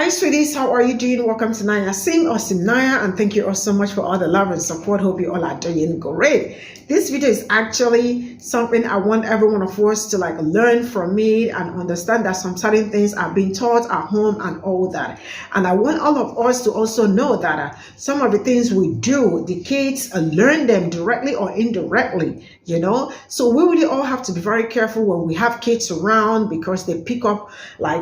Hi, sweeties. How are you doing? Welcome to Nanya Sing or Cimnanya, and thank you all so much for all the love and support. Hope you all are doing great. This video is actually something I want every one of us to learn from me and understand that some certain things are being taught at home and all that. And I want all of us to also know that some of the things we do, the kids learn them directly or indirectly, So we really all have to be very careful when we have kids around because they pick up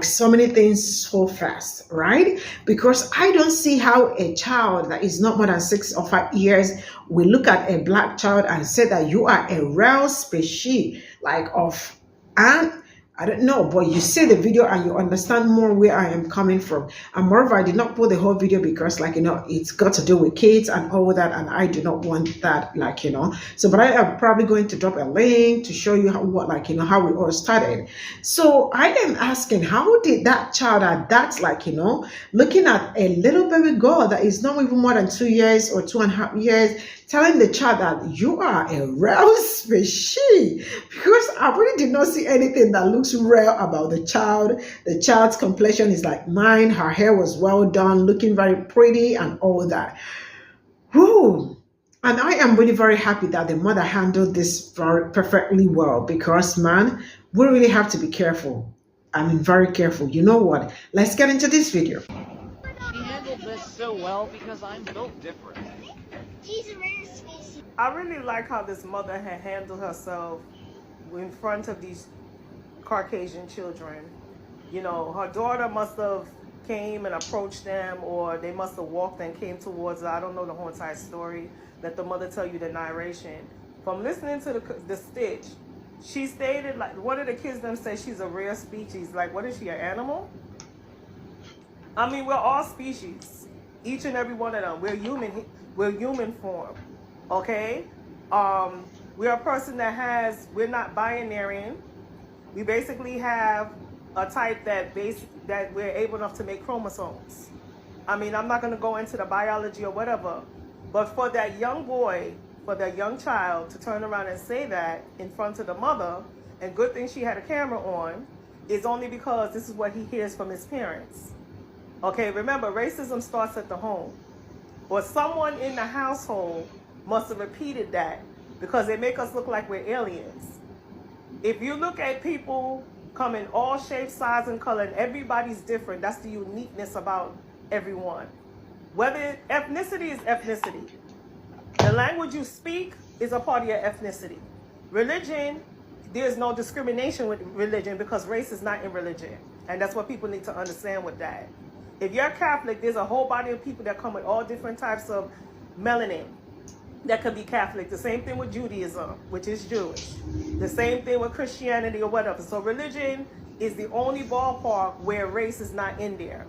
so many things so fast, right? Because I don't see how a child that is not more than 6 or 5 years will look at a black child and say that you are a rare species of ant. I don't know, but you see the video and you understand more where I am coming from. And moreover, I did not put the whole video because it's got to do with kids and all that, and I do not want that, So, but I am probably going to drop a link to show you how we all started. So I am asking, how did that child at that, looking at a little baby girl that is not even more than 2 years or 2.5 years, telling the child that you are a rare species, because I really did not see anything that looks rare about the child. The child's complexion is like mine. Her hair was well done, looking very pretty and all that. Whew. And I am really very happy that the mother handled this very perfectly well, because man, we really have to be careful. I mean, very careful. You know what? Let's get into this video. She handled this so well because I'm built different. He's a rare species. I really like how this mother had handled herself in front of these Caucasian children. Her daughter must have came and approached them, or they must have walked and came towards her. I don't know the whole entire story. Let the mother tell you the narration. From listening to the stitch, she stated, one of the kids them said she's a rare species. What is she, an animal? I mean, we're all species. Each and every one of them. We're human form. Okay? We're a person we're not binary. We basically have a type that we're able enough to make chromosomes. I mean, I'm not going to go into the biology or whatever, but for that young boy, for that young child to turn around and say that in front of the mother, and good thing she had a camera on, is only because this is what he hears from his parents. Okay, remember, racism starts at the home. Or someone in the household must have repeated that, because they make us look like we're aliens. If you look at people come in all shapes, size, and color, and everybody's different, that's the uniqueness about everyone. Whether ethnicity is ethnicity. The language you speak is a part of your ethnicity. Religion, there's no discrimination with religion because race is not in religion. And that's what people need to understand with that. If you're Catholic, there's a whole body of people that come with all different types of melanin that could be Catholic. The same thing with Judaism, which is Jewish. The same thing with Christianity or whatever. So religion is the only ballpark where race is not in there.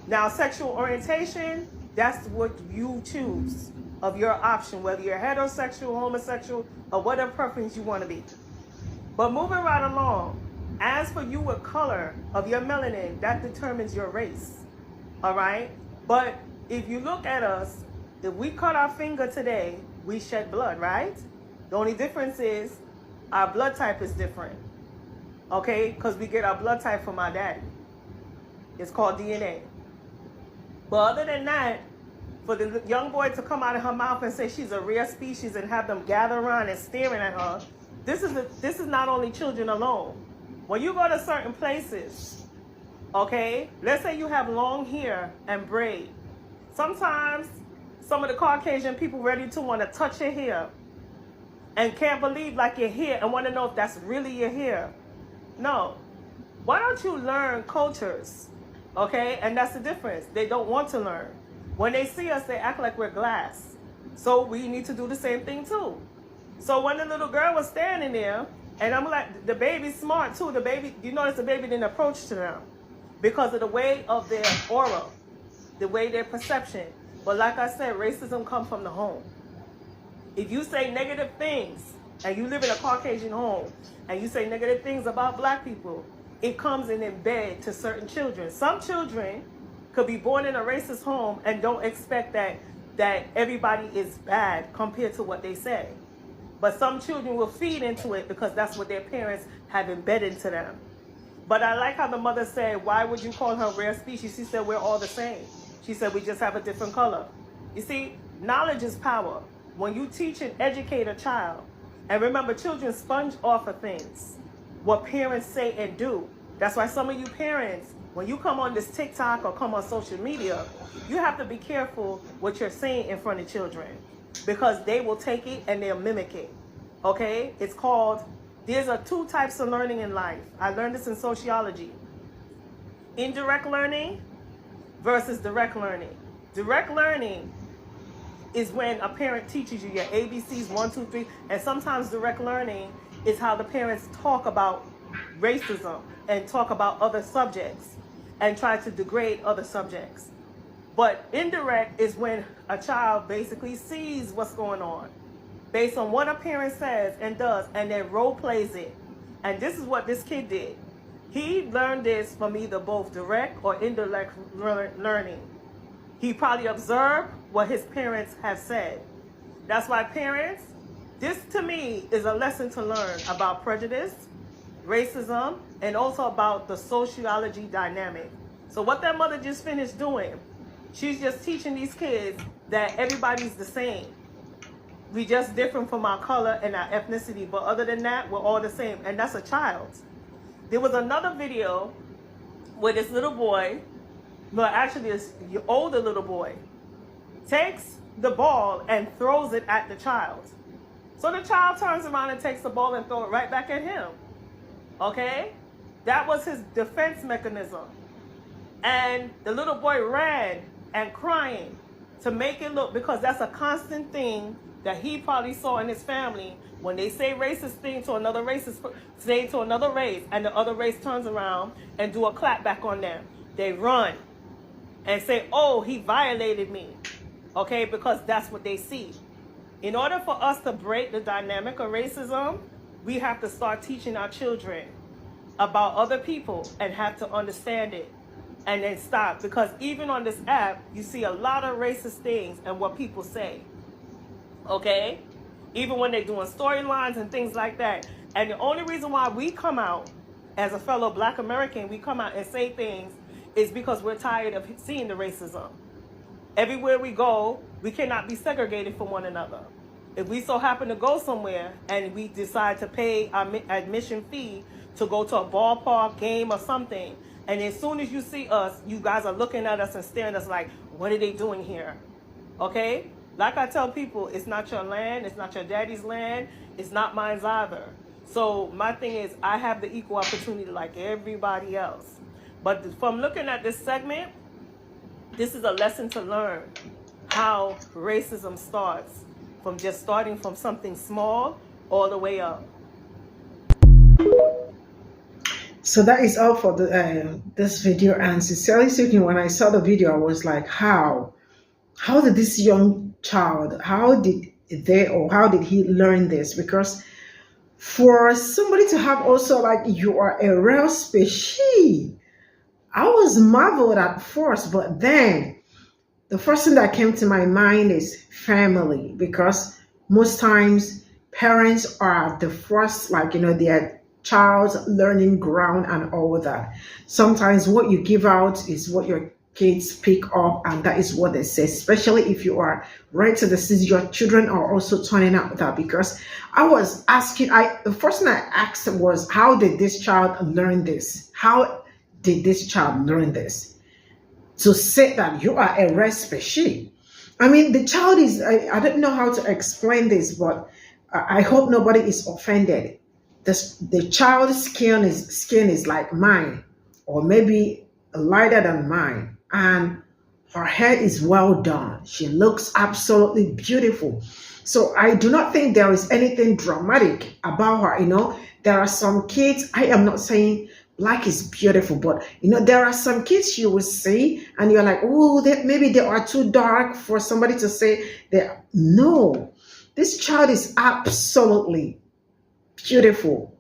Now, sexual orientation, that's what you choose of your option, whether you're heterosexual, homosexual, or whatever preference you want to be. But moving right along, as for you with color of your melanin, that determines your race. All right? But if you look at us, if we cut our finger today, we shed blood, right? The only difference is our blood type is different. Okay? Because we get our blood type from our daddy. It's called DNA. But other than that, for the young boy to come out of her mouth and say she's a rare species and have them gather around and staring at her, this is not only children alone. When you go to certain places, okay, let's say you have long hair and braid. Sometimes some of the Caucasian people ready to want to touch your hair and can't believe your hair and want to know if that's really your hair. No. Why don't you learn cultures? Okay, and that's the difference. They don't want to learn. When they see us, they act like we're glass. So we need to do the same thing too. So when the little girl was standing there, and I'm like, the baby's smart too. The baby, you notice the baby didn't approach to them because of the way of their aura, the way their perception. But like I said, racism comes from the home. If you say negative things, and you live in a Caucasian home, and you say negative things about black people, it comes in embed to certain children. Some children could be born in a racist home and don't expect that everybody is bad compared to what they say. But some children will feed into it because that's what their parents have embedded into them. But I like how the mother said, why would you call her rare species? She said, we're all the same. She said, we just have a different color. You see, knowledge is power. When you teach and educate a child, and remember, children sponge off of things, what parents say and do. That's why some of you parents, when you come on this TikTok or come on social media, you have to be careful what you're saying in front of children, because they will take it and they'll mimic it. Okay? It's called, there's two types of learning in life. I learned this in sociology. Indirect learning versus direct learning. Direct learning is when a parent teaches you your ABCs, 1, 2, 3, and sometimes direct learning is how the parents talk about racism and talk about other subjects and try to degrade other subjects. But indirect is when a child basically sees what's going on based on what a parent says and does, and then role plays it. And this is what this kid did. He learned this from either both direct or indirect learning. He probably observed what his parents have said. That's why parents, this to me is a lesson to learn about prejudice, racism, and also about the sociology dynamic. So what that mother just finished doing, she's just teaching these kids that everybody's the same. We just different from our color and our ethnicity, but other than that, we're all the same, and that's a child. There was another video where this little boy, well, actually this older little boy, takes the ball and throws it at the child. So the child turns around and takes the ball and throws it right back at him. Okay? That was his defense mechanism. And the little boy ran and crying to make it look, because that's a constant thing that he probably saw in his family. When they say racist thing to another racist, say to another race, and the other race turns around and do a clap back on them, they run and say, oh, he violated me. Okay, because that's what they see. In order for us to break the dynamic of racism, we have to start teaching our children about other people and have to understand it and then stop. Because even on this app, you see a lot of racist things and what people say. Okay? Even when they're doing storylines and things like that. And the only reason why we come out as a fellow Black American, we come out and say things is because we're tired of seeing the racism. Everywhere we go, we cannot be segregated from one another. If we so happen to go somewhere and we decide to pay our admission fee to go to a ballpark game or something, and as soon as you see us, you guys are looking at us and staring at us like, what are they doing here? Okay? Like I tell people, it's not your land, it's not your daddy's land, it's not mine either. So my thing is, I have the equal opportunity like everybody else. But from looking at this segment, this is a lesson to learn how racism starts, from just starting from something small all the way up. So that is all for the this video. And sincerely speaking, when I saw the video, I was like, how did this young child, how did he learn this? Because for somebody to have also like, you are a rare species, I was marveled at first, but then the first thing that came to my mind is family, because most times parents are the first, like, their child's learning ground and all of that. Sometimes what you give out is what your kids pick up, and that is what they say, especially if you are right to the season. Your children are also turning out that, because I was asking, the first thing I asked was, how did this child learn this? How did this child learn this? To say that you are a rare species. I mean, the child is, I don't know how to explain this, but I hope nobody is offended. The child's skin is like mine, or maybe lighter than mine, and her hair is well done. She looks absolutely beautiful. So I do not think there is anything dramatic about her. There are some kids, I am not saying Black is beautiful, but there are some kids you will see and you're like, oh, maybe they are too dark for somebody to say that. No, this child is absolutely beautiful,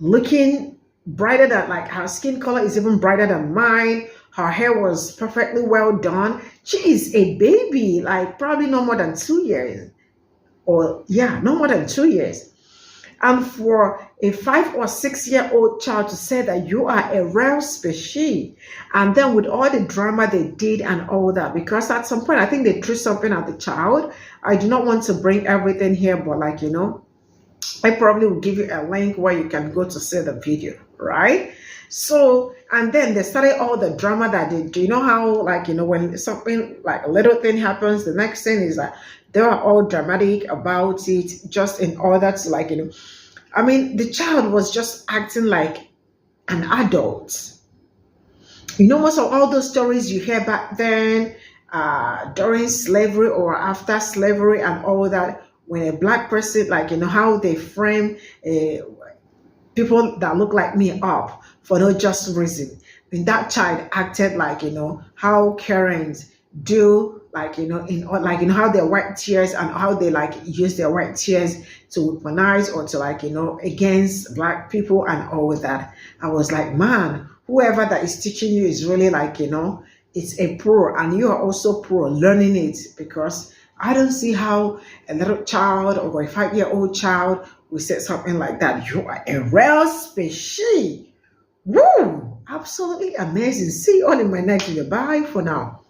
looking brighter than, like, her skin color is even brighter than mine. Her hair was perfectly well done. She is a baby, like probably no more than 2 years, or yeah, no more than 2 years. And for a 5 or 6 year old child to say that you are a rare species, and then with all the drama they did and all that, because at some point I think they threw something at the child. I do not want to bring everything here, but like, I probably will give you a link where you can go to see the video, right? So, and then they started all the drama that they do. You know how, like, when something like a little thing happens, the next thing is that they are all dramatic about it, just in order to, like, I mean, the child was just acting like an adult. Most of all those stories you hear back then, during slavery or after slavery and all that, when a black person, like, how they frame people that look like me up for no just reason. And that child acted like, how Karens do, like, how they wipe tears and how they like use their white tears to weaponize or to, like, against black people and all that. I was like, man, whoever that is teaching you is really like, it's a pro, and you are also pro learning it, because I don't see how a little child or a 5-year-old child will say something like that. You are a rare species. Woo! Absolutely amazing. See you all in my next video. Bye for now.